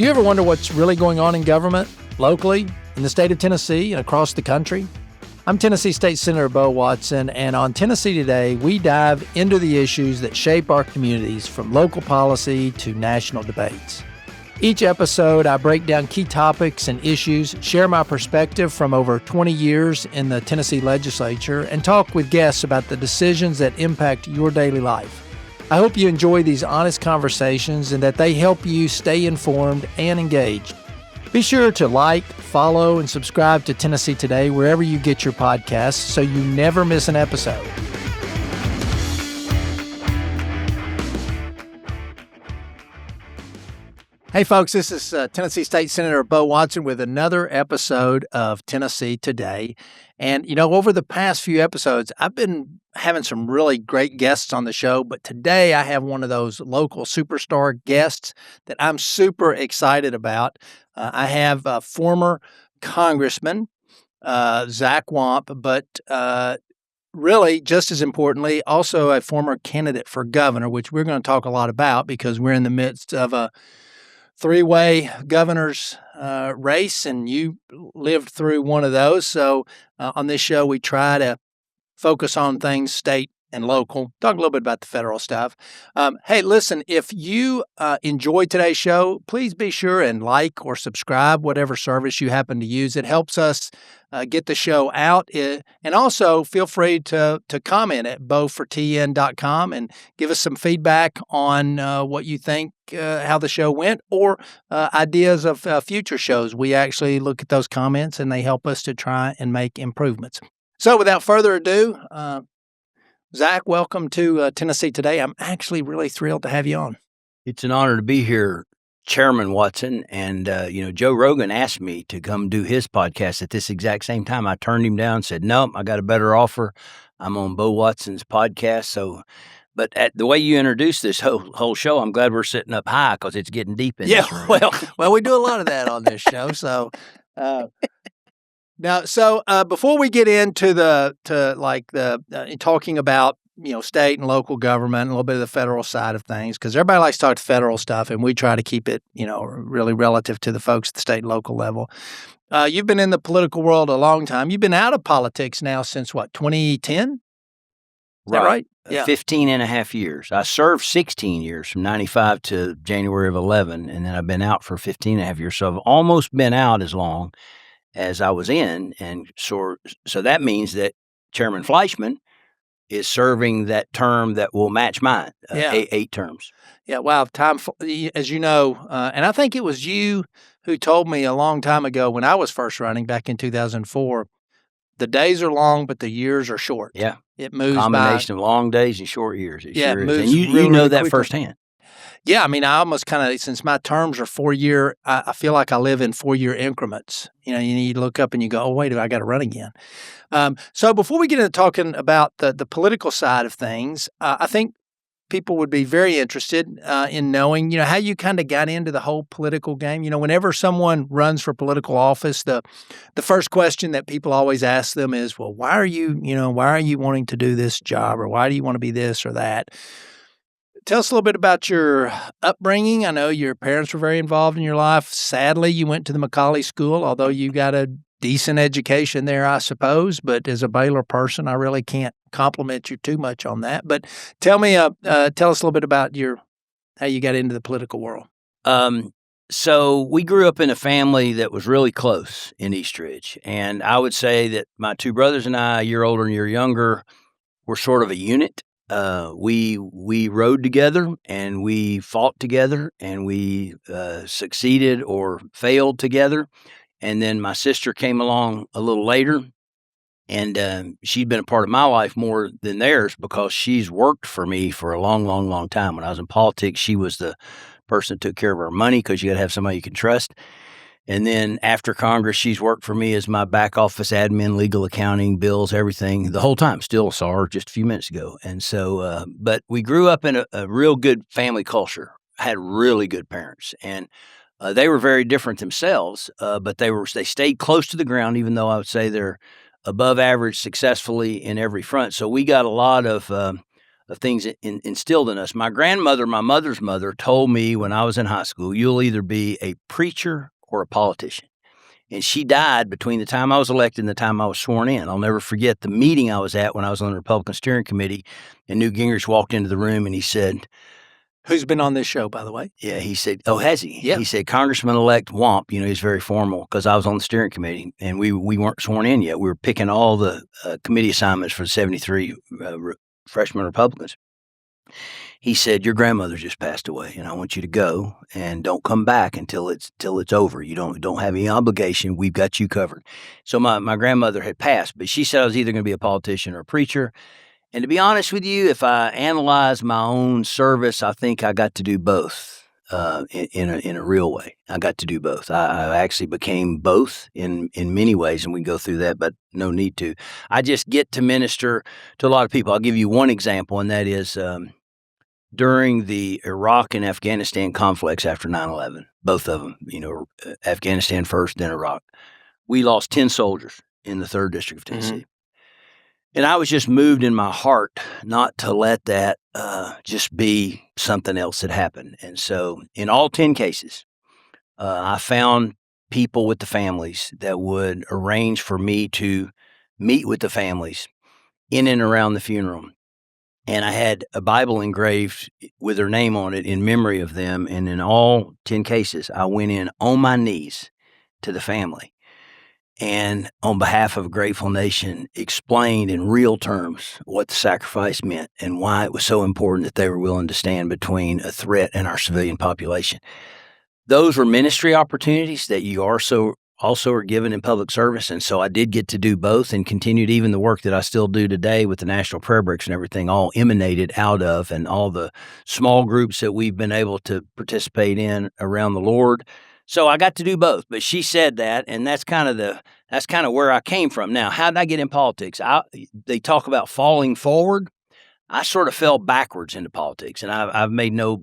Do you ever wonder what's really going on in government, locally, in the state of Tennessee, and across the country? I'm Tennessee State Senator Bo Watson, and on Tennessee Today, we dive into the issues that shape our communities, from local policy to national debates. Each episode, I break down key topics and issues, share my perspective from over 20 years in the Tennessee legislature, and talk with guests about the decisions that impact your daily life. I hope you enjoy these honest conversations and that they help you stay informed and engaged. Be sure to like, follow, and subscribe to Tennessee Today wherever you get your podcasts so you never miss an episode. Hey folks, this is Tennessee State Senator Bo Watson with another episode of Tennessee Today. And, over the past few episodes, I've been having some really great guests on the show, but today I have one of those local superstar guests that I'm super excited about. I have former Congressman Zach Wamp, but really, just as importantly, also a former candidate for governor, which we're going to talk a lot about because we're in the midst of a three-way governor's race, and you lived through one of those. So on this show, we try to focus on things state and local, talk a little bit about the federal stuff. Hey, listen, if you enjoyed today's show, please be sure and like or subscribe, whatever service you happen to use. It helps us get the show out. And also feel free to comment at bofortn.com and give us some feedback on what you think, how the show went, or ideas of future shows. We actually look at those comments and they help us to try and make improvements. So without further ado, Zach, welcome to Tennessee Today. I'm actually really thrilled to have you on. It's an honor to be here, Chairman Watson. And, Joe Rogan asked me to come do his podcast at this exact same time. I turned him down, said, no, I got a better offer. I'm on Bo Watson's podcast. But at the way you introduced this whole show, I'm glad we're sitting up high because it's getting deep in this room. Well, we do a lot of that on this show. So, now, before we get into talking about, state and local government and a little bit of the federal side of things, because everybody likes to talk to federal stuff, and we try to keep it, really relative to the folks at the state and local level. You've been in the political world a long time. You've been out of politics now since, 2010? Is that right? Yeah. 15 and a half years. I served 16 years from 95 to January of 11, and then I've been out for 15 and a half years. So I've almost been out as long as I was in, and so that means that Chairman Fleischman is serving that term that will match mine, 8 terms. Yeah, wow, time, as you know, and I think it was you who told me a long time ago when I was first running back in 2004, the days are long, but the years are short. Yeah. It moves by. Combination of long days and short years. It sure moves is. And you know that quickly. Firsthand. Yeah, I mean, I almost kind of, since my terms are 4-year, I feel like I live in 4-year increments. You look up and you go, oh, wait, I got to run again. So before we get into talking about the political side of things, I think people would be very interested in knowing, how you kind of got into the whole political game. Whenever someone runs for political office, the first question that people always ask them is, well, why are you wanting to do this job, or why do you want to be this or that? Tell us a little bit about your upbringing. I know your parents were very involved in your life. Sadly, you went to the Macaulay School, although you got a decent education there, I suppose. But as a Baylor person, I really can't compliment you too much on that. But tell us a little bit about how you got into the political world. So we grew up in a family that was really close in Eastridge. And I would say that my two brothers and I, a year older and a year younger, were sort of a unit. We rode together, and we fought together, and we succeeded or failed together. And then my sister came along a little later, and she'd been a part of my life more than theirs because she's worked for me for a long, long, long time. When I was in politics, she was the person that took care of our money because you got to have somebody you can trust. And then after Congress, she's worked for me as my back office admin, legal accounting, bills, everything, the whole time. Still saw her just a few minutes ago. And so, but we grew up in a real good family culture. I had really good parents. And they were very different themselves, but they stayed close to the ground, even though I would say they're above average successfully in every front. So we got a lot of things instilled in us. My grandmother, my mother's mother, told me when I was in high school, you'll either be a preacher or a politician. And she died between the time I was elected and the time I was sworn in. I'll never forget the meeting I was at when I was on the Republican Steering Committee, and Newt Gingrich walked into the room and he said, who's been on this show, by the way. Yeah, he said, oh, has he? Yeah. He said, Congressman-elect Wamp, he's very formal because I was on the steering committee and we weren't sworn in yet. We were picking all the committee assignments for the 73 freshman Republicans. He said, your grandmother just passed away and I want you to go and don't come back until it's over. You don't have any obligation. We've got you covered. So my grandmother had passed, but she said I was either going to be a politician or a preacher. And to be honest with you, if I analyze my own service, I think I got to do both in a real way. I got to do both. I actually became both in many ways, and we can go through that, but no need to. I just get to minister to a lot of people. I'll give you one example, and that is during the Iraq and Afghanistan conflicts after 9/11, both of them, Afghanistan first, then Iraq, we lost 10 soldiers in the 3rd District of Tennessee. Mm-hmm. And I was just moved in my heart not to let that just be something else that happened. And so in all 10 cases, I found people with the families that would arrange for me to meet with the families in and around the funeral. And I had a Bible engraved with their name on it in memory of them. And in all 10 cases, I went in on my knees to the family. And on behalf of a grateful nation, explained in real terms what the sacrifice meant and why it was so important that they were willing to stand between a threat and our civilian population. Those were ministry opportunities that you also are given in public service. And so I did get to do both and continued even the work that I still do today with the National Prayer Breaks and everything, all emanated out of, and all the small groups that we've been able to participate in around the Lord. So I got to do both, but she said that, and that's kind of where I came from. Now, how did I get in politics? They talk about falling forward. I sort of fell backwards into politics, and I've made no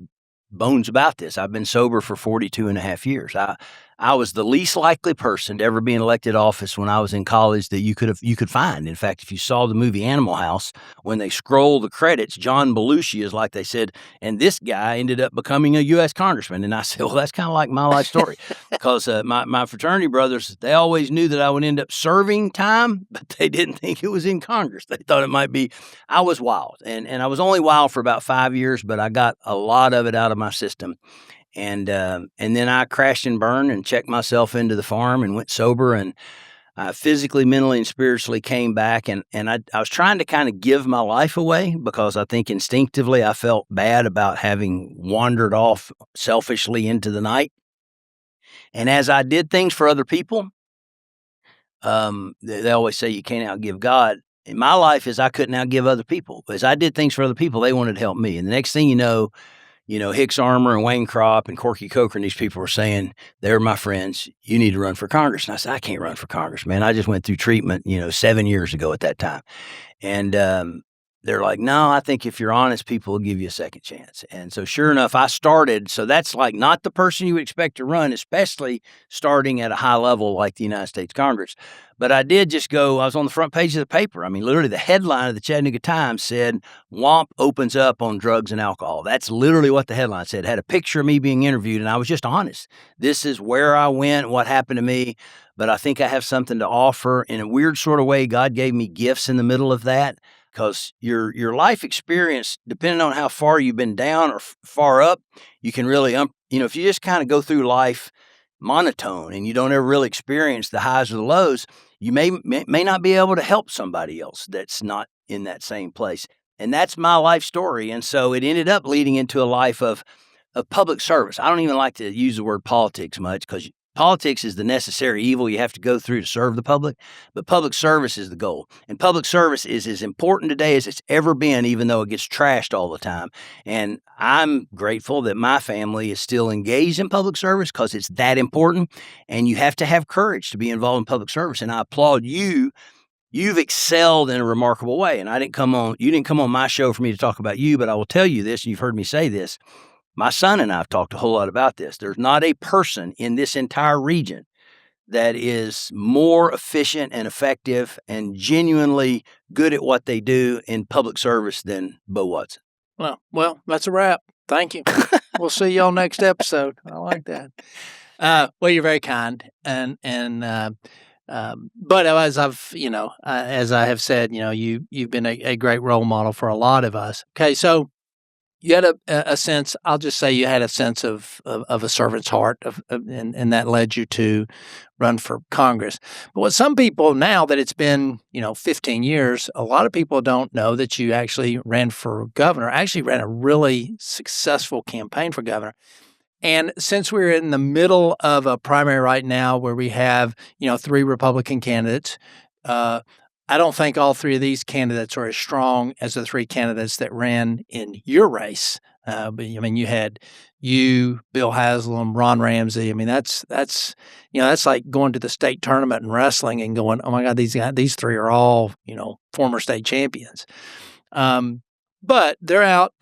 bones about this. I've been sober for 42 and a half years. I was the least likely person to ever be in elected office when I was in college that you could find. In fact, if you saw the movie Animal House, when they scroll the credits, John Belushi is like they said, and this guy ended up becoming a U.S. congressman. And I said, well, that's kind of like my life story, because my fraternity brothers, they always knew that I would end up serving time, but they didn't think it was in Congress. They thought it might be. I was wild, and I was only wild for about 5 years, but I got a lot of it out of my system. And then I crashed and burned and checked myself into the farm and went sober, and physically, mentally, and spiritually came back. And I was trying to kind of give my life away because I think instinctively I felt bad about having wandered off selfishly into the night. And as I did things for other people, they always say you can't outgive God. In my life, is I couldn't outgive other people. As I did things for other people, they wanted to help me. And the next thing you know, Hicks Armour and Wayne Kropp and Corky Coker and these people were saying, they're my friends, you need to run for Congress. And I said, I can't run for Congress, man. I just went through treatment, 7 years ago at that time. And they're like, no, I think if you're honest, people will give you a second chance. And so sure enough, I started. So that's like not the person you would expect to run, especially starting at a high level like the United States Congress. But I did just go, I was on the front page of the paper. I mean, literally the headline of the Chattanooga Times said, Wamp opens up on drugs and alcohol. That's literally what the headline said. It had a picture of me being interviewed, and I was just honest. This is where I went, what happened to me. But I think I have something to offer. In a weird sort of way, God gave me gifts in the middle of that. Because your life experience, depending on how far you've been down or far up, you can really, if you just kind of go through life monotone and you don't ever really experience the highs or the lows, you may not be able to help somebody else that's not in that same place. And that's my life story. And so it ended up leading into a life of public service. I don't even like to use the word politics much because politics is the necessary evil you have to go through to serve the public, but public service is the goal. And public service is as important today as it's ever been, even though it gets trashed all the time. And I'm grateful that my family is still engaged in public service because it's that important. And you have to have courage to be involved in public service. And I applaud you. You've excelled in a remarkable way. And you didn't come on my show for me to talk about you, but I will tell you this, and you've heard me say this. My son and I have talked a whole lot about this. There's not a person in this entire region that is more efficient and effective and genuinely good at what they do in public service than Bo Watson. Well, that's a wrap. Thank you. We'll see y'all next episode. I like that. Well, you're very kind, but as as I have said, you've been a great role model for a lot of us. Okay, so you had a sense. I'll just say you had a sense of a servant's heart, and that led you to run for Congress. But what some people, now that it's been 15 years, a lot of people don't know that you actually ran for governor. Actually, ran a really successful campaign for governor. And since we're in the middle of a primary right now, where we have 3 Republican candidates. I don't think all 3 of these candidates are as strong as the 3 candidates that ran in your race. But I mean, you had Bill Haslam, Ron Ramsey. I mean, that's like going to the state tournament in wrestling and going, oh my God, these 3 are all former state champions. But they're out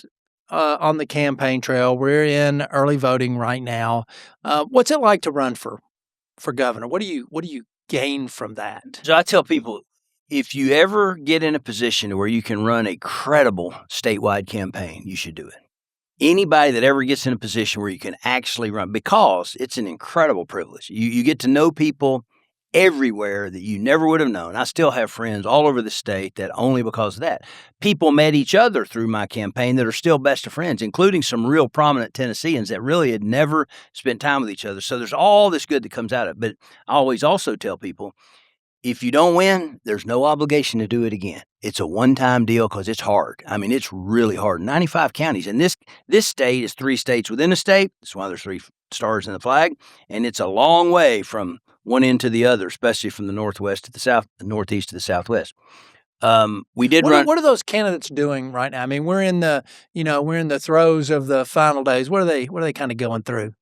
on the campaign trail. We're in early voting right now. What's it like to run for governor? What do you gain from that? So I tell people, if you ever get in a position where you can run a credible statewide campaign, you should do it. Anybody that ever gets in a position where you can actually run, because it's an incredible privilege. You get to know people everywhere that you never would have known. I still have friends all over the state that only because of that. People met each other through my campaign that are still best of friends, including some real prominent Tennesseans that really had never spent time with each other. So there's all this good that comes out of it. But I always also tell people, if you don't win, there's no obligation to do it again. It's a one-time deal because it's hard. I mean, it's really hard. 95 counties. And this state is 3 states within a state. That's why there's 3 stars in the flag. And it's a long way from one end to the other, especially from the northwest to the south, the northeast to the southwest. We did run. What are those candidates doing right now? I mean, we're in the throes of the final days. What are they kind of going through?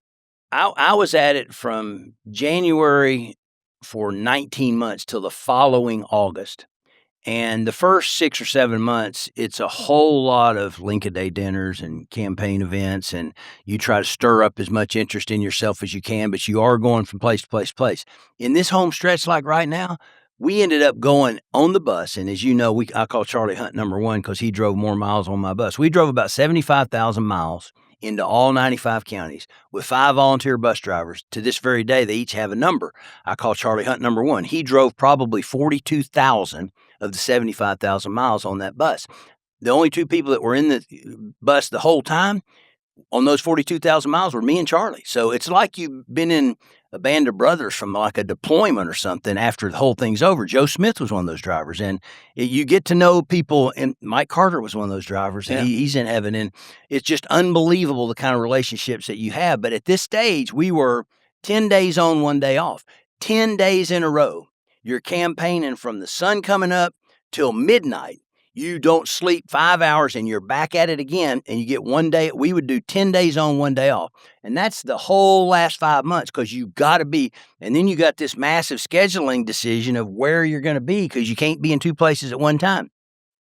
I was at it from January for 19 months till the following August. And the first 6 or 7 months, it's a whole lot of Lincoln Day dinners and campaign events, and you try to stir up as much interest in yourself as you can, but you are going from place to place to place. In this home stretch like right now, we ended up going on the bus, and as you know, I call Charlie Hunt number 1 because he drove more miles on my bus. We drove about 75,000 miles into all 95 counties with 5 volunteer bus drivers. To this very day, they each have a number. I call Charlie Hunt number 1. He drove probably 42,000 of the 75,000 miles on that bus. The only 2 people that were in the bus the whole time on those 42,000 miles were me and Charlie. So it's like you've been in a band of brothers from like a deployment or something after the whole thing's over. Joe Smith was one of those drivers, and you get to know people, and Mike Carter was one of those drivers, and he's in heaven, and it's just unbelievable the kind of relationships that you have. But at this stage, we were 10 days on, 1 day off, 10 days in a row. You're campaigning from the sun coming up till midnight. You don't sleep 5 hours and you're back at it again, and you get 1 day. We would do 10 days on, 1 day off. And that's the whole last 5 months, because you got to be. And then you got this massive scheduling decision of where you're going to be, because you can't be in 2 places at one time.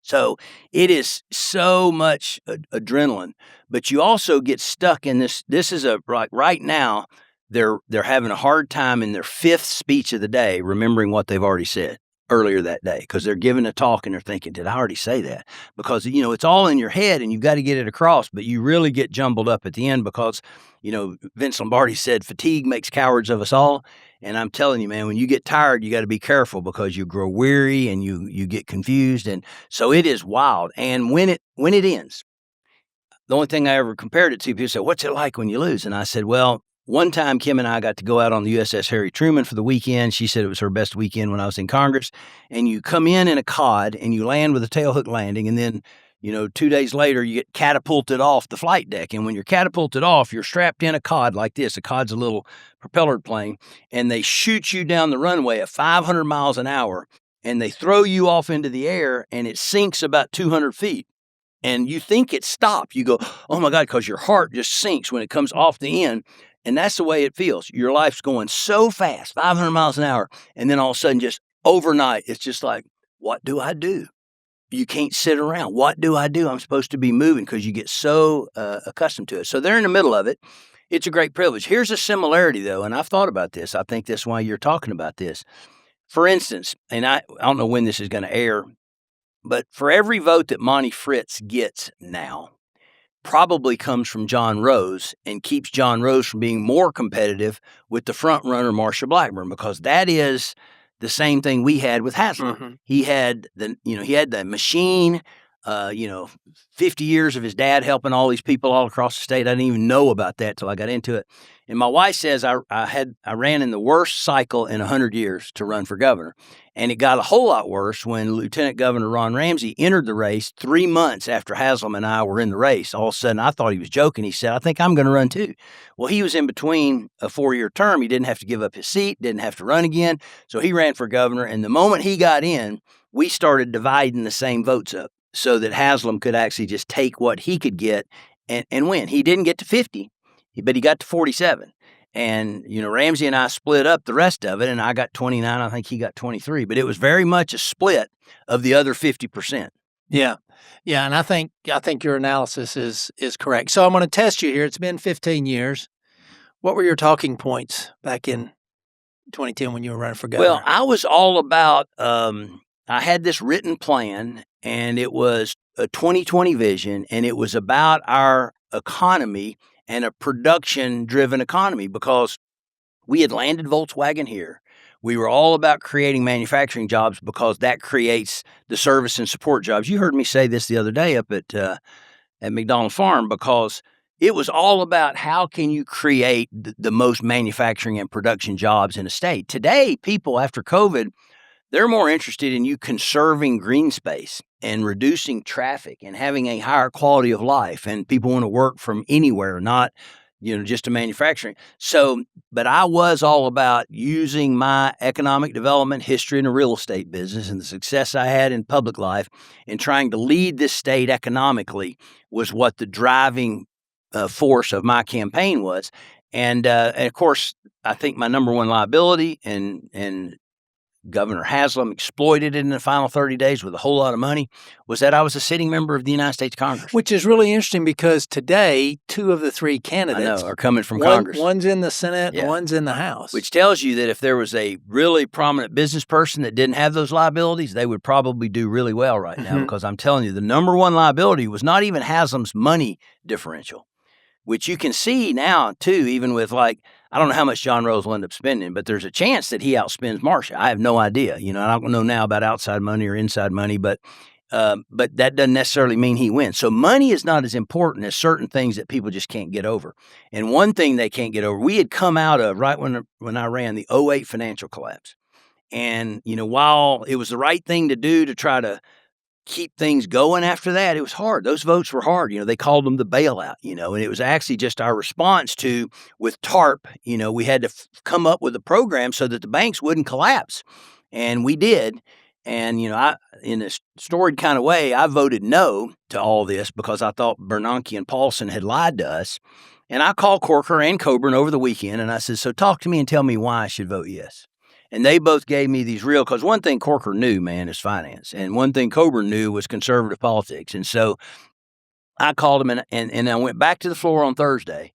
So it is so much adrenaline, but you also get stuck in this. This is right now, they're having a hard time in their 5th speech of the day, remembering what they've already said earlier that day, because they're giving a talk and they're thinking, did I already say that? Because, it's all in your head and you've got to get it across, but you really get jumbled up at the end because, Vince Lombardi said, fatigue makes cowards of us all. And I'm telling you, man, when you get tired, you got to be careful because you grow weary and you get confused. And so it is wild. And when it ends, the only thing I ever compared it to, people say, what's it like when you lose? And I said, well, one time, Kim and I got to go out on the USS Harry Truman for the weekend. She said it was her best weekend when I was in Congress. And you come in a cod and you land with a tailhook landing. And then, 2 days later, you get catapulted off the flight deck. And when you're catapulted off, you're strapped in a cod like this. A cod's a little propeller plane. And they shoot you down the runway at 500 miles an hour. And they throw you off into the air, and it sinks about 200 feet. And you think it stopped. You go, oh my God, because your heart just sinks when it comes off the end. And that's the way it feels. Your life's going so fast, 500 miles an hour. And then all of a sudden, just overnight, it's just like, what do I do? You can't sit around. What do I do? I'm supposed to be moving, because you get so accustomed to it. So they're in the middle of it. It's a great privilege. Here's a similarity, though, and I've thought about this. I think that's why you're talking about this. For instance, and I don't know when this is going to air, but for every vote that Monty Fritz gets now, probably comes from John Rose and keeps John Rose from being more competitive with the front runner, Marsha Blackburn, because that is the same thing we had with Haslam. Mhm. He had the machine, 50 years of his dad helping all these people all across the state. I didn't even know about that till I got into it. And my wife says I ran in the worst cycle in 100 years to run for governor. And it got a whole lot worse when Lieutenant Governor Ron Ramsey entered the race 3 months after Haslam and I were in the race. All of a sudden, I thought he was joking. He said, I think I'm going to run too. Well, he was in between a 4-year term. He didn't have to give up his seat, didn't have to run again. So he ran for governor. And the moment he got in, we started dividing the same votes up so that Haslam could actually just take what he could get and win. He didn't get to 50, but he got to 47. And, Ramsey and I split up the rest of it, and I got 29. I think he got 23. But it was very much a split of the other 50%. Yeah. Yeah, and I think your analysis is correct. So I'm going to test you here. It's been 15 years. What were your talking points back in 2010 when you were running for governor? Well, I was all about I had this written plan, and it was a 2020 vision, and it was about our economy and a production-driven economy, because we had landed Volkswagen here. We were all about creating manufacturing jobs because that creates the service and support jobs. You heard me say this the other day up at McDonald Farm, because it was all about how can you create the most manufacturing and production jobs in a state. Today, people after COVID, they're more interested in you conserving green space and reducing traffic and having a higher quality of life. And people want to work from anywhere, not, just a manufacturing. So, but I was all about using my economic development history in the real estate business and the success I had in public life and trying to lead this state economically was what the driving force of my campaign was. And of course, I think my number one liability and Governor Haslam exploited it in the final 30 days with a whole lot of money, was that I was a sitting member of the United States Congress. Which is really interesting because today, 2 of the 3 candidates are coming from Congress. One's in the Senate, and one's in the House. Which tells you that if there was a really prominent business person that didn't have those liabilities, they would probably do really well right now, because I'm telling you, the number one liability was not even Haslam's money differential, which you can see now, too, even with I don't know how much John Rose will end up spending, but there's a chance that he outspends Marsha. I have no idea. I don't know now about outside money or inside money, but that doesn't necessarily mean he wins. So money is not as important as certain things that people just can't get over. And one thing they can't get over, we had come out of, right when I ran, the 2008 financial collapse. And, while it was the right thing to do to try to keep things going after that, it was hard. Those votes were hard. They called them the bailout, and it was actually just our response to, with TARP, we had to come up with a program so that the banks wouldn't collapse. And we did. And, I, in a storied kind of way, I voted no to all this because I thought Bernanke and Paulson had lied to us. And I called Corker and Coburn over the weekend, and I said, so talk to me and tell me why I should vote yes. And they both gave me these real, because one thing Corker knew, man, is finance. And one thing Coburn knew was conservative politics. And so I called him and I went back to the floor on Thursday.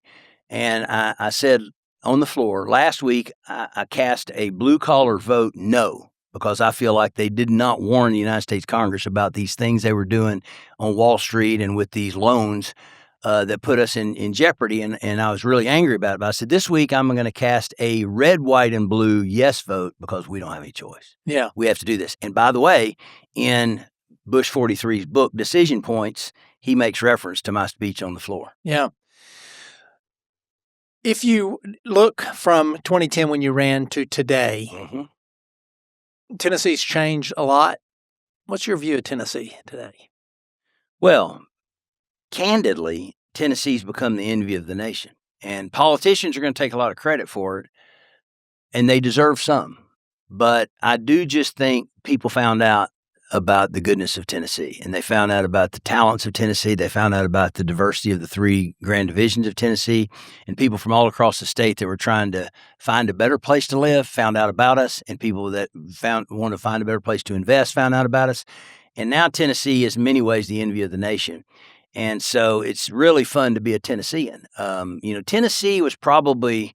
And I said on the floor, last week, I cast a blue-collar vote no, because I feel like they did not warn the United States Congress about these things they were doing on Wall Street and with these loans that put us in jeopardy, and I was really angry about it. But I said, this week I'm going to cast a red, white, and blue yes vote because we don't have any choice. Yeah. We have to do this. And by the way, in Bush 43's book, Decision Points, he makes reference to my speech on the floor. Yeah. If you look from 2010 when you ran to today, Tennessee's changed a lot. What's your view of Tennessee today? Well, candidly, Tennessee's become the envy of the nation. And politicians are going to take a lot of credit for it, and they deserve some. But I do just think people found out about the goodness of Tennessee, and they found out about the talents of Tennessee. They found out about the diversity of the 3 grand divisions of Tennessee, and people from all across the state that were trying to find a better place to live found out about us, and people that want to find a better place to invest found out about us. And now Tennessee is in many ways the envy of the nation. And so it's really fun to be a Tennessean. Tennessee was probably,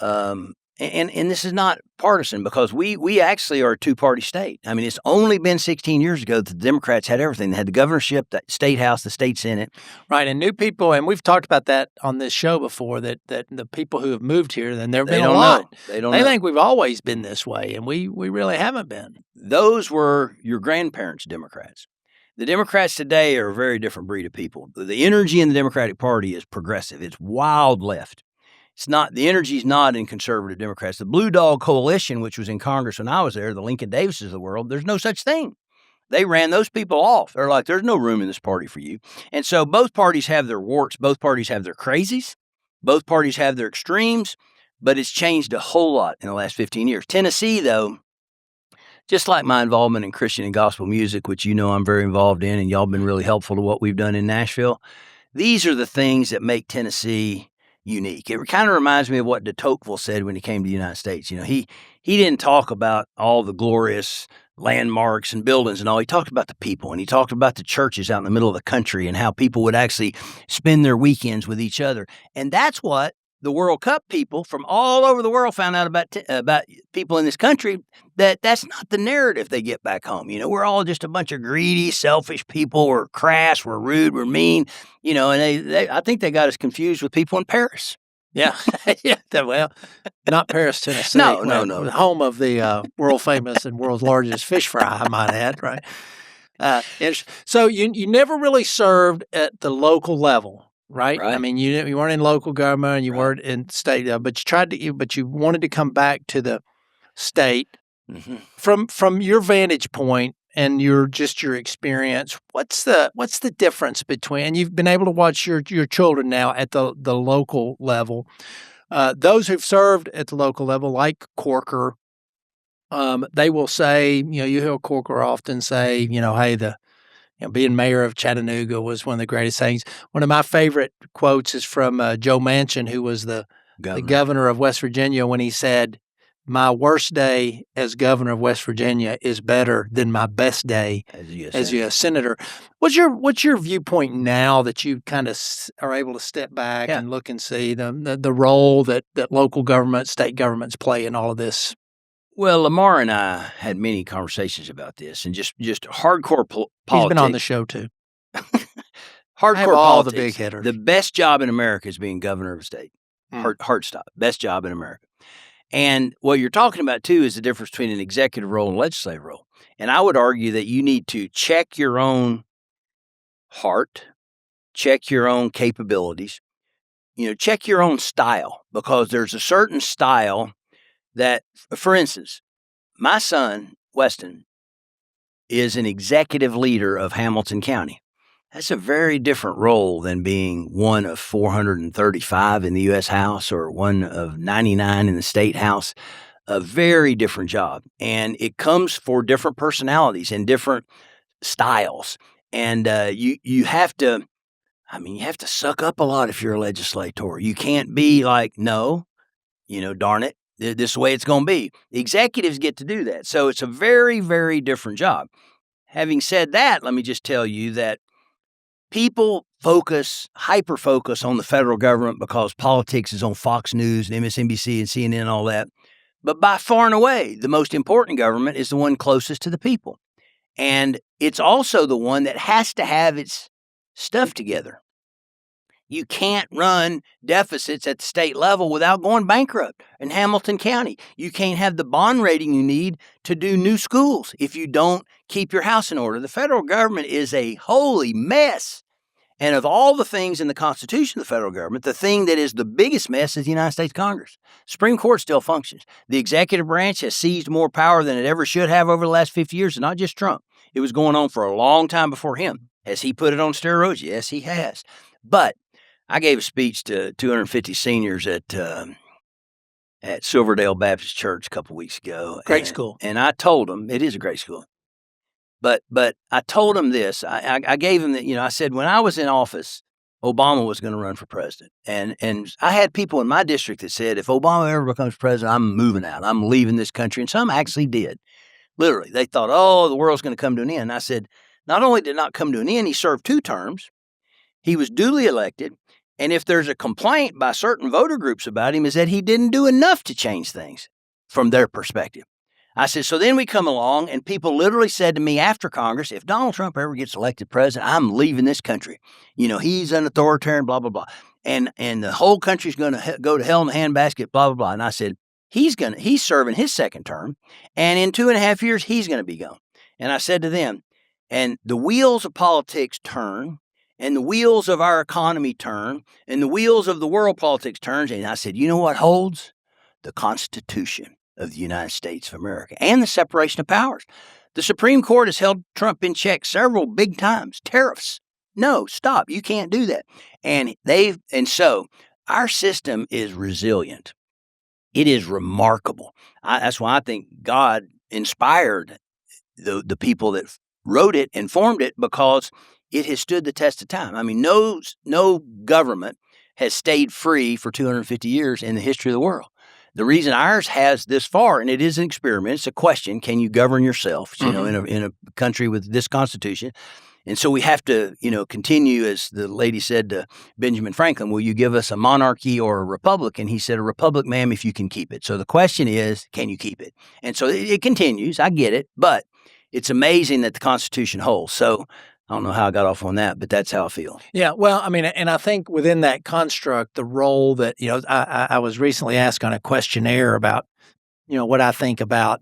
and this is not partisan because we actually are a two-party state. I mean, it's only been 16 years ago that the Democrats had everything. They had the governorship, the state house, the state senate. Right, and new people, and we've talked about that on this show before, that the people who have moved here, then there have been a lot. They don't They know. think we've always been this way, and we really haven't been. Those were your grandparents' Democrats. The Democrats today are a very different breed of people. The energy in the Democratic Party is progressive. It's wild left. It's not, the energy is not in conservative Democrats. The Blue Dog Coalition, which was in Congress when I was there, the Lincoln Davises of the world, there's no such thing. They ran those people off. They're like, there's no room in this party for you. And so both parties have their warts. Both parties have their crazies. Both parties have their extremes. But it's changed a whole lot in the last 15 years. Tennessee, though, just like my involvement in Christian and gospel music, which you know I'm very involved in, and y'all been really helpful to what we've done in Nashville, these are the things that make Tennessee unique. It kind of reminds me of what de Tocqueville said when he came to the United States. He didn't talk about all the glorious landmarks and buildings and all. He talked about the people, and he talked about the churches out in the middle of the country and how people would actually spend their weekends with each other. And that's what the World Cup people from all over the world found out about people in this country, that's not the narrative they get back home. We're all just a bunch of greedy, selfish people. We're crass, we're rude, we're mean, and I think they got us confused with people in Paris. Yeah. Yeah. Well, not Paris, Tennessee. No. The home of the world famous and world's largest fish fry, I might add, right? So you never really served at the local level. Right. I mean, you weren't in local government, and you weren't in state, but you wanted to come back to the state. Mm-hmm. From your vantage point and your experience. What's the difference between? And you've been able to watch your children now at the local level. Those who've served at the local level, like Corker, they will say, you hear Corker often say, hey, being mayor of Chattanooga was one of the greatest things. One of my favorite quotes is from Joe Manchin, who was the governor of West Virginia, when he said, "My worst day as governor of West Virginia is better than my best day as a senator." What's your viewpoint now that you kind of are able to step back and look and see the role that local government, state governments play in all of this? Well, Lamar and I had many conversations about this, and just hardcore politics. He's been on the show too. Hardcore all politics. The big hitters. The best job in America is being governor of a state. Hard stop. Best job in America. And what you're talking about too is the difference between an executive role and a legislative role. And I would argue that you need to check your own heart, check your own capabilities, check your own style, because there's a certain style that, for instance, my son, Weston, is an executive leader of Hamilton County. That's a very different role than being one of 435 in the U.S. House or one of 99 in the State House. A very different job. And it comes for different personalities and different styles. And you have to suck up a lot if you're a legislator. You can't be like, no, darn it. This is the way it's going to be. The executives get to do that. So it's a very, very different job. Having said that, let me just tell you that people hyper-focus on the federal government because politics is on Fox News and MSNBC and CNN and all that. But by far and away, the most important government is the one closest to the people. And it's also the one that has to have its stuff together. You can't run deficits at the state level without going bankrupt in Hamilton County. You can't have the bond rating you need to do new schools if you don't keep your house in order. The federal government is a holy mess. And of all the things in the Constitution of the federal government, the thing that is the biggest mess is the United States Congress. Supreme Court still functions. The executive branch has seized more power than it ever should have over the last 50 years, and not just Trump. It was going on for a long time before him. Has he put it on steroids? Yes, he has. But I gave a speech to 250 seniors at Silverdale Baptist Church a couple weeks ago. Great school. And I told them, it is a great school. But I told them this. I gave them that, I said, when I was in office, Obama was going to run for president. And I had people in my district that said, if Obama ever becomes president, I'm moving out. I'm leaving this country. And some actually did. Literally, they thought, the world's going to come to an end. And I said, not only did it not come to an end, he served 2 terms. He was duly elected. And if there's a complaint by certain voter groups about him, is that he didn't do enough to change things from their perspective. I said, so then we come along and people literally said to me after Congress, if Donald Trump ever gets elected president, I'm leaving this country. He's an authoritarian, blah, blah, blah. And the whole country's going to go to hell in a handbasket, blah, blah, blah. And I said, he's serving his second term. And in 2.5 years, he's going to be gone. And I said to them, and the wheels of politics turn, and the wheels of our economy turn, and the wheels of the world politics turns. And I said, you know what holds? The Constitution of the United States of America and the separation of powers. The Supreme Court has held Trump in check several big times. Tariffs. No, stop. You can't do that. And so our system is resilient. It is remarkable. That's why I think God inspired the people that wrote it and formed it, because it has stood the test of time. I mean, no government has stayed free for 250 years in the history of the world. The reason ours has this far, and it is an experiment, it's a question: can you govern yourself? In a country with this Constitution, and so we have to, continue, as the lady said to Benjamin Franklin, will you give us a monarchy or a republic? And he said, a republic, ma'am, if you can keep it. So the question is, can you keep it? And so it continues. I get it, but it's amazing that the Constitution holds. So I don't know how I got off on that, but that's how I feel. Yeah, well, I mean, and I think within that construct, the role that, I was recently asked on a questionnaire about, what I think about,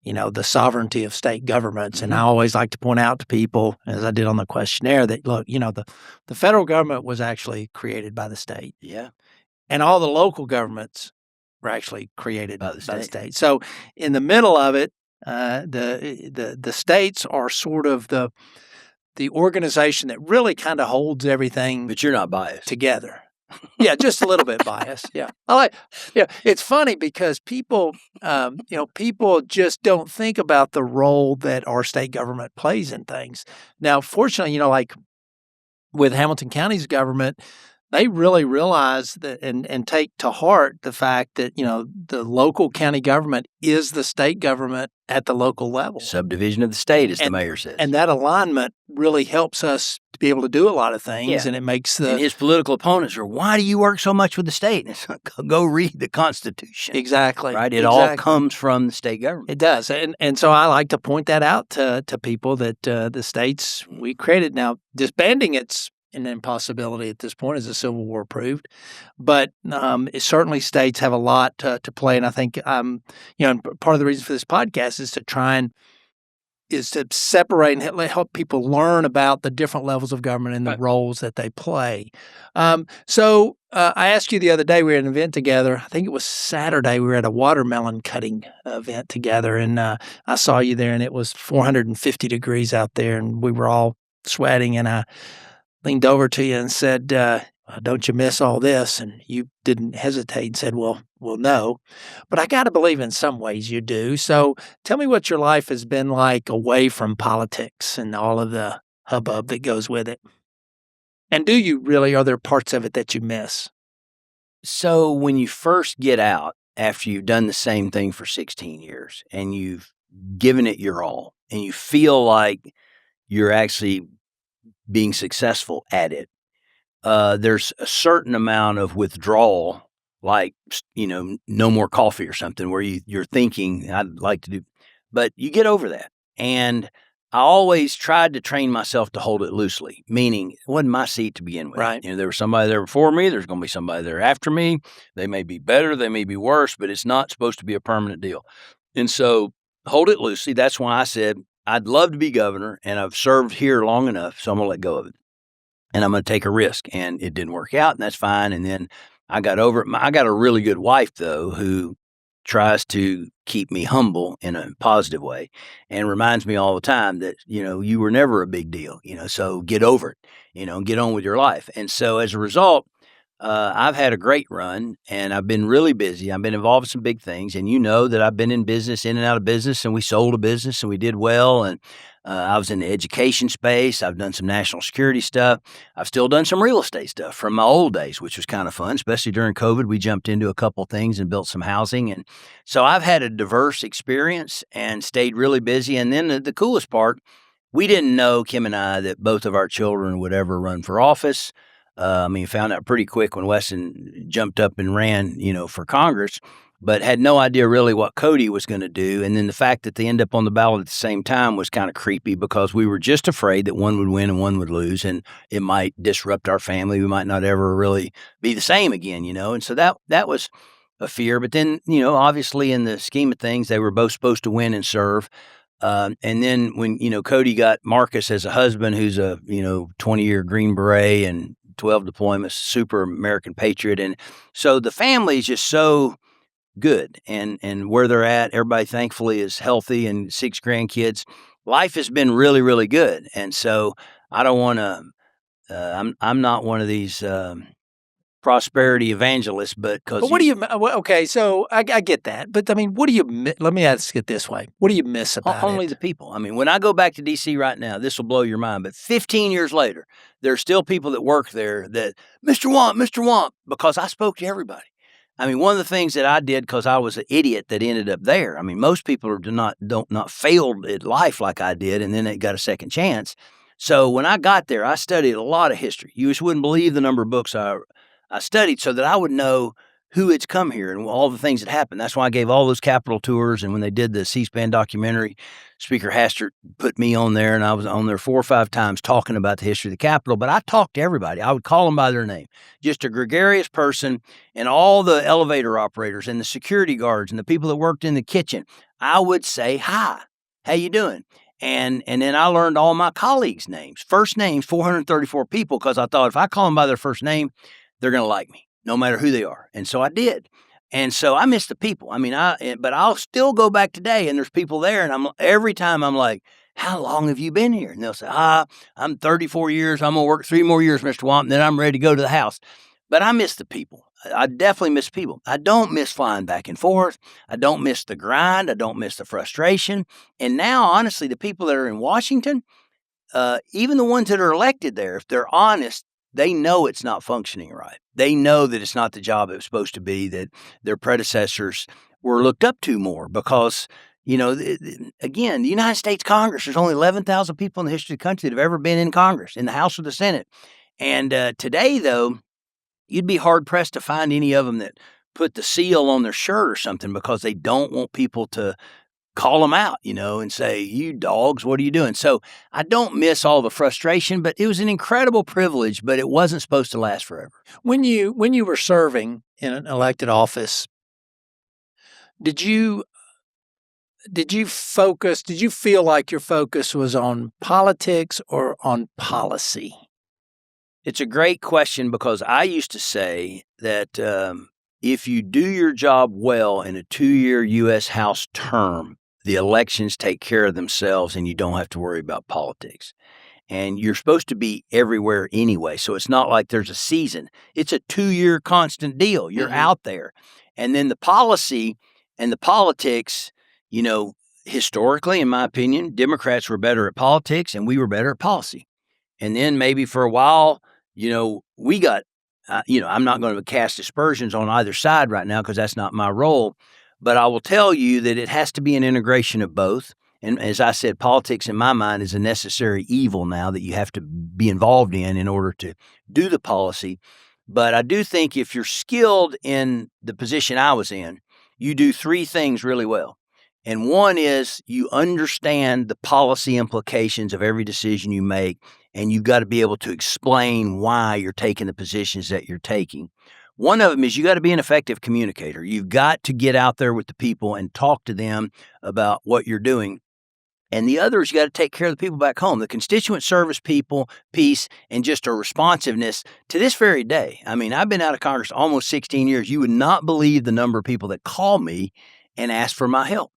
the sovereignty of state governments. And I always like to point out to people, as I did on the questionnaire, that, look, the federal government was actually created by the state. Yeah. And all the local governments were actually created by the state. So in the middle of it, the states are sort of the organization that really kind of holds everything. But you're not biased. Together. Yeah, just a little bit biased. Yeah. It's funny because people just don't think about the role that our state government plays in things. Now, fortunately, like with Hamilton County's government, they really realize that and take to heart the fact that, the local county government is the state government at the local level. Subdivision of the state, as the mayor says. And that alignment really helps us to be able to do a lot of things, and it makes And his political opponents are, why do you work so much with the state? And it's like, go read the Constitution. Exactly. Right? It all comes from the state government. It does. And so I like to point that out to people that the states we created. Now, disbanding it's an impossibility at this point, as the Civil War proved. But certainly states have a lot to play. And I think, and part of the reason for this podcast is to separate and help people learn about the different levels of government and the roles that they play. So I asked you the other day, we were at an event together. I think it was Saturday. We were at a watermelon cutting event together. And I saw you there, and it was 450 degrees out there, and we were all sweating. And I leaned over to you and said, don't you miss all this? And you didn't hesitate and said, well, no. But I got to believe in some ways you do. So tell me what your life has been like away from politics and all of the hubbub that goes with it. And are there parts of it that you miss? So when you first get out, after you've done the same thing for 16 years and you've given it your all, and you feel like you're actually being successful at it, there's a certain amount of withdrawal, like, no more coffee or something, where you're thinking, I'd like to do, but you get over that. And I always tried to train myself to hold it loosely, meaning it wasn't my seat to begin with. Right. There was somebody there before me. There's going to be somebody there after me. They may be better. They may be worse, but it's not supposed to be a permanent deal. And so hold it loosely. That's why I said, I'd love to be governor, and I've served here long enough, so I'm going to let go of it. And I'm going to take a risk. And it didn't work out, and that's fine. And then I got over it. I got a really good wife, though, who tries to keep me humble in a positive way and reminds me all the time that, you were never a big deal, so get over it, and get on with your life. And so as a result, I've had a great run, and I've been really busy. I've been involved in some big things, and that I've been in business, in and out of business, and we sold a business, and we did well, and I was in the education space. I've done some national security stuff. I've still done some real estate stuff from my old days, which was kind of fun, especially during COVID. We jumped into a couple things and built some housing, and so I've had a diverse experience and stayed really busy. And then the coolest part we didn't know, Kim and I, that both of our children would ever run for office. Found out pretty quick when Weston jumped up and ran, for Congress, but had no idea really what Cody was going to do. And then the fact that they end up on the ballot at the same time was kind of creepy because we were just afraid that one would win and one would lose, and it might disrupt our family. We might not ever really be the same again, And so that was a fear. But then, obviously in the scheme of things, they were both supposed to win and serve. And then when, Cody got Marcus as a husband, who's a, 20-year Green Beret and 12 deployments, super American patriot. And so the family is just so good. And where they're at, everybody thankfully is healthy and 6 grandkids. Life has been really, really good. And so I don't want to, I'm not one of these prosperity evangelists, but But what do you? Okay, so I get that, but I mean, what do you? Let me ask it this way: what do you miss about only it? the people? I mean, when I go back to D.C. right now, this will blow your mind. But 15 years later, there's still people that work there that Mr. Wamp, because I spoke to everybody. I mean, one of the things that I did because I was an idiot that ended up there. I mean, most people don't failed at life like I did, and then they got a second chance. So when I got there, I studied a lot of history. You just wouldn't believe the number of books I studied so that I would know who had come here and all the things that happened. That's why I gave all those Capitol tours. And when they did the C-SPAN documentary, Speaker Hastert put me on there, and I was on there 4 or 5 times talking about the history of the Capitol. But I talked to everybody. I would call them by their name, just a gregarious person, and all the elevator operators and the security guards and the people that worked in the kitchen. I would say, hi, how you doing? And then I learned all my colleagues' names, first names, 434 people, because I thought if I call them by their first name, they're going to like me no matter who they are. And so I did. And so I miss the people. I mean, but I'll still go back today and there's people there. And every time I'm like, how long have you been here? And they'll say, I'm 34 years. I'm going to work 3 more years, Mr. Wamp, and then I'm ready to go to the house. But I miss the people. I definitely miss people. I don't miss flying back and forth. I don't miss the grind. I don't miss the frustration. And now, honestly, the people that are in Washington, even the ones that are elected there, if they're honest, they know it's not functioning right. They know that it's not the job it was supposed to be, that their predecessors were looked up to more because, again, the United States Congress, there's only 11,000 people in the history of the country that have ever been in Congress, in the House or the Senate. And today, though, you'd be hard-pressed to find any of them that put the seal on their shirt or something because they don't want people to call them out, and say, you dogs, what are you doing? So I don't miss all the frustration, but it was an incredible privilege, but it wasn't supposed to last forever. When you were serving in an elected office, did you feel like your focus was on politics or on policy? It's a great question because I used to say that if you do your job well in a 2-year U.S. House term, the elections take care of themselves and you don't have to worry about politics. And you're supposed to be everywhere anyway. So it's not like there's a season. It's a 2-year constant deal. You're out there. And then the policy and the politics, historically, in my opinion, Democrats were better at politics and we were better at policy. And then maybe for a while, we got, I'm not going to cast aspersions on either side right now because that's not my role. But I will tell you that it has to be an integration of both. And as I said, politics in my mind is a necessary evil now that you have to be involved in order to do the policy. But I do think if you're skilled in the position I was in, you do 3 things really well. And one is you understand the policy implications of every decision you make, and you've got to be able to explain why you're taking the positions that you're taking. One of them is you got to be an effective communicator. You've got to get out there with the people and talk to them about what you're doing. And the other is you got to take care of the people back home, the constituent service piece, and just a responsiveness to this very day. I mean, I've been out of Congress almost 16 years. You would not believe the number of people that call me and ask for my help.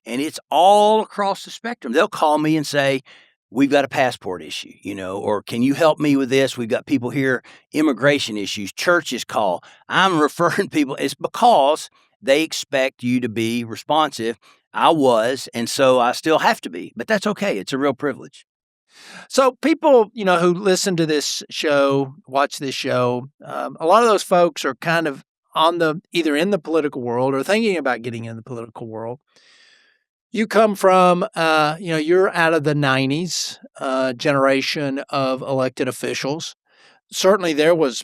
And it's all across the spectrum. They'll call me and say, we've got a passport issue, or can you help me with this? We've got people here, immigration issues, churches call. I'm referring people. It's because they expect you to be responsive. I was, and so I still have to be, but that's okay. It's a real privilege. So people, who listen to this show, watch this show, a lot of those folks are kind of either in the political world or thinking about getting in the political world. You come from, you're out of the 90s generation of elected officials. Certainly there was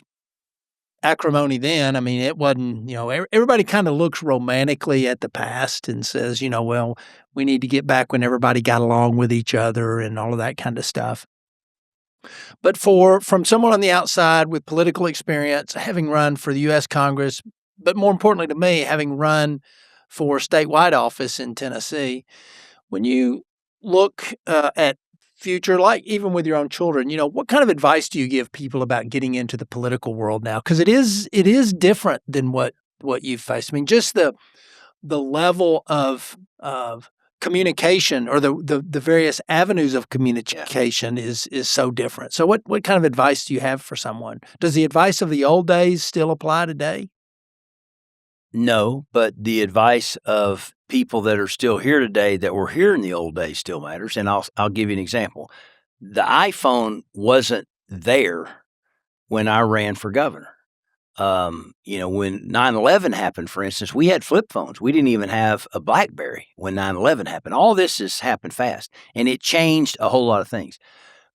acrimony then. I mean, it wasn't, everybody kind of looks romantically at the past and says, well, we need to get back when everybody got along with each other and all of that kind of stuff. But from someone on the outside with political experience, having run for the U.S. Congress, but more importantly to me, having run for statewide office in Tennessee, when you look at future, like even with your own children, what kind of advice do you give people about getting into the political world now? Because it is different than what you've faced. I mean, just the level of communication or the various avenues of communication is so different. So what kind of advice do you have for someone? Does the advice of the old days still apply today? No, but the advice of people that are still here today that were here in the old days still matters. And I'll give you an example. The iPhone wasn't there when I ran for governor. When 9/11 happened, for instance, we had flip phones. We didn't even have a BlackBerry when 9/11 happened. All this has happened fast, and it changed a whole lot of things.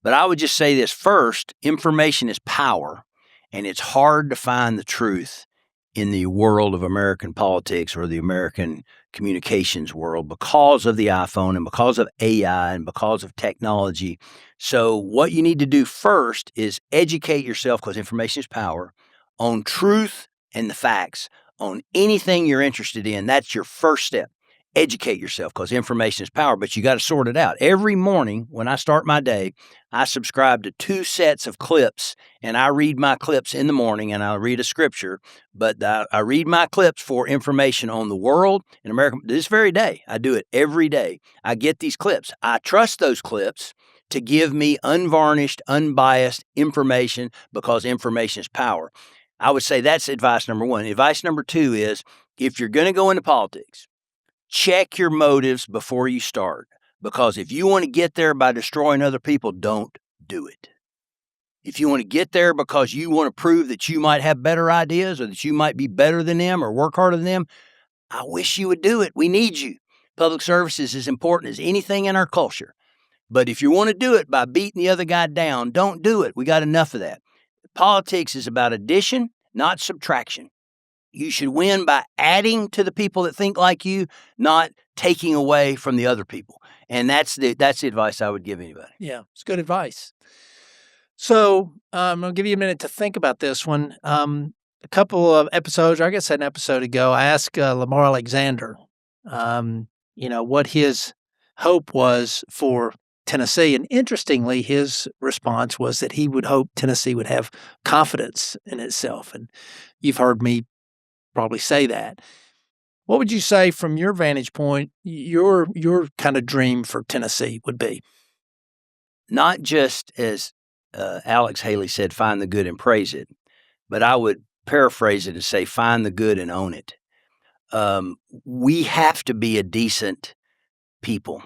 But I would just say this first, information is power, and it's hard to find the truth in the world of American politics or the American communications world because of the iPhone and because of AI and because of technology. So what you need to do first is educate yourself, because information is power, on truth and the facts on anything you're interested in. That's your first step. Educate yourself, because information is power, but you got to sort it out. Every morning when I start my day, I subscribe to 2 sets of clips, and I read my clips in the morning, and I read a scripture, but I read my clips for information on the world in America. This very day, I do it every day. I get these clips. I trust those clips to give me unvarnished, unbiased information, because information is power. I would say that's advice number 1. Advice number 2 is, if you're going to go into politics, check your motives before you start, because if you want to get there by destroying other people, don't do it. If you want to get there because you want to prove that you might have better ideas or that you might be better than them or work harder than them, I wish you would do it. We need you. Public service is as important as anything in our culture. But if you want to do it by beating the other guy down, don't do it. We got enough of that. Politics is about addition, not subtraction. You should win by adding to the people that think like you, not taking away from the other people. And that's the advice I would give anybody. Yeah, it's good advice. So I'm going to give you a minute to think about this one. A couple of episodes, or I guess an episode ago, I asked Lamar Alexander, what his hope was for Tennessee. And interestingly, his response was that he would hope Tennessee would have confidence in itself. And you've heard me probably say that. What would you say from your vantage point, your kind of dream for Tennessee would be? Not just as Alex Haley said, find the good and praise it, but I would paraphrase it and say, find the good and own it. We have to be a decent people.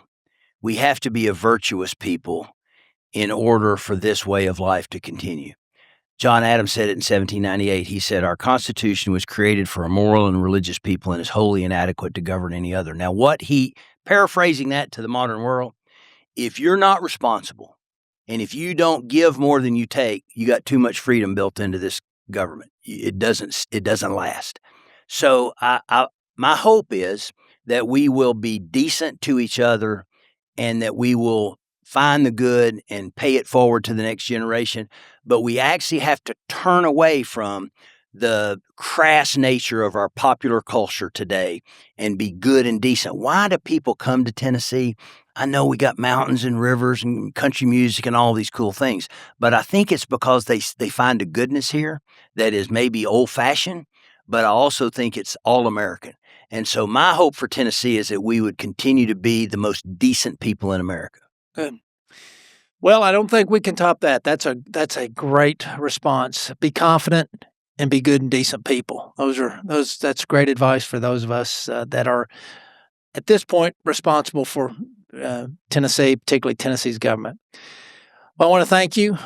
We have to be a virtuous people in order for this way of life to continue. John Adams said it in 1798. He said, our Constitution was created for a moral and religious people and is wholly inadequate to govern any other. Now, paraphrasing that to the modern world, if you're not responsible and if you don't give more than you take, you got too much freedom built into this government. It doesn't last. So my hope is that we will be decent to each other and that we will find the good and pay it forward to the next generation. But we actually have to turn away from the crass nature of our popular culture today and be good and decent. Why do people come to Tennessee? I know we got mountains and rivers and country music and all these cool things, but I think it's because they find a goodness here that is maybe old-fashioned, but I also think it's all-American. And so my hope for Tennessee is that we would continue to be the most decent people in America. Good. Well, I don't think we can top that. That's a great response. Be confident and be good and decent people. That's great advice for those of us that are at this point responsible for Tennessee, particularly Tennessee's government. Well, I want to thank you,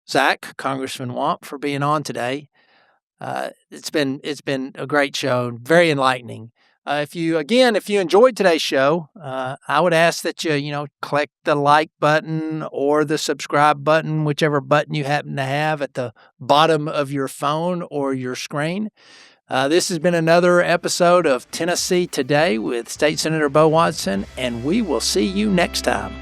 Zach, Congressman Wamp, for being on today. It's been a great show, very enlightening. If you enjoyed today's show, I would ask that you click the like button or the subscribe button, whichever button you happen to have at the bottom of your phone or your screen. This has been another episode of Tennessee Today with State Senator Bo Watson, and we will see you next time.